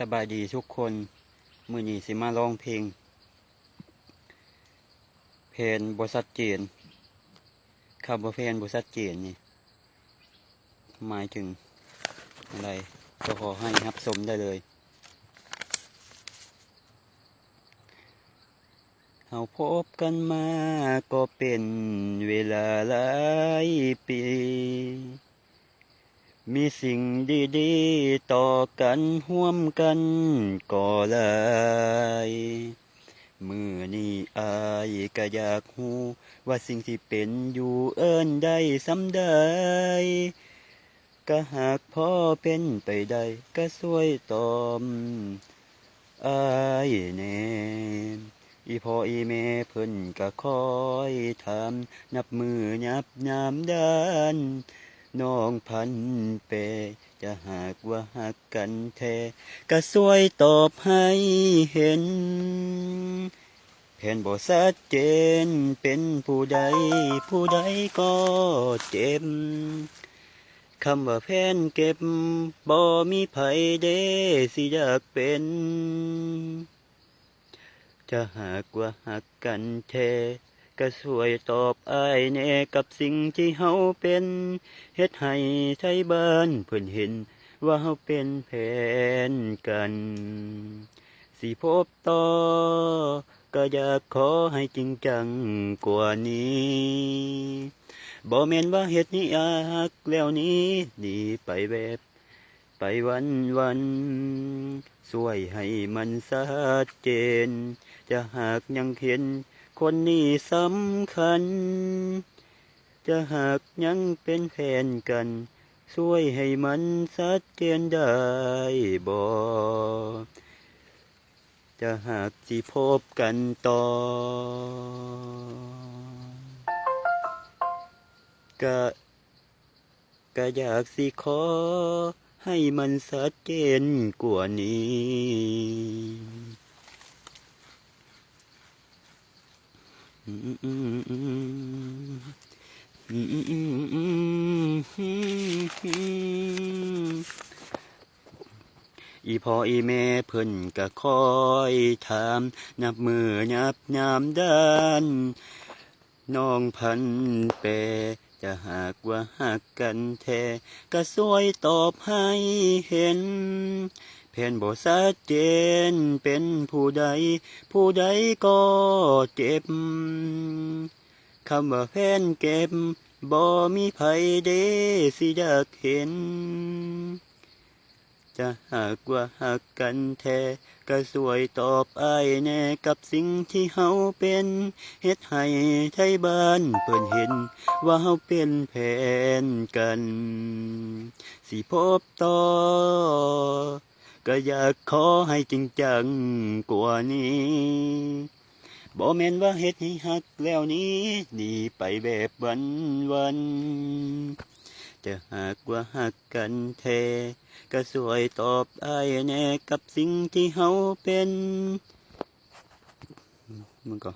สบายดีทุกคนมื้อนี้สิมาร้องเพลงบ่ชัดเจนคำว่าเพลงบ่ชัดเจนนี่หมายถึงอะไรก็ขอให้รับชมได้เลยเฮาพบกันมาก็เป็นเวลาหลายปีมีสิ่งดีๆต่อกันร่วมกันก็หลายมื้อนี้อายก็อยากฮู้ว่าสิ่งที่เป็นอยู่เอิ้นได้ส่ำใดก็หากพอเป็นไปได้ก็ช่วยตอบอายแหน่อีพ่ออีแม่เพิ่นก็คอยถามนับมื้อนับยามดานน้องพันเปจะหากว่าฮักกันแท้ก็ช่วยตอบให้เห็นแผนบ่ชัดเจนเป็นผู้ใดก็เจ็บคำว่าแผนเก็บบ่มีไผเด้สิอยากเป็นจะหากว่าฮักกันแท้ก็ช่วยตอบอ้ายแน่กับสิ่งที่เฮาเป็นเฮ็ดให้ไทบ้านเพิ่นเห็นว่าเฮาเป็นแฟนกันสิพบต่อก็อยากขอให้จริงจังกว่านี้บ่แม่นว่าเฮ็ดนี้ฮักแล้วนี้ดีไปแบบไปวันช่วยให้มันชัดเจนจะหากยังเห็นคนนี้สำคัญจะหากยังเป็นแฟนกันช่วยให้มันชัดเจนได้บ่จะหากสิพบกันต่อก็อยากสิขอให้มันชัดเจนกว่านี้อีพ่ออีแม่เพิ่นก็คอยถามนับมือนับยามดานน้องพันเปจะหากว่าหักกันแท้ก็ช่วยตอบให้เห็นแผนบ่ชัดเจนเป็นผู้ใดก็เจ็บคำว่าแผนเก็บบ่มีไผเด้สิอยากเห็นจะหากว่าหักกันแท้ก็ช่วยตอบอ้ายแน่กับสิ่งที่เฮาเป็นเฮ็ดให้ไทบ้านเพิ่นเห็นว่าเฮาเป็นแฟนกันสิพบต่อก็อยากขอให้จริงจังกว่านี้บ่แม่นว่าเฮ็ดให้ฮักแล้วนี้ดีไปแบบวันจะหากว่าฮักกันแท้ก็ช่วยตอบอ้ายแน่กับสิ่งที่เฮาเป็นมึงก็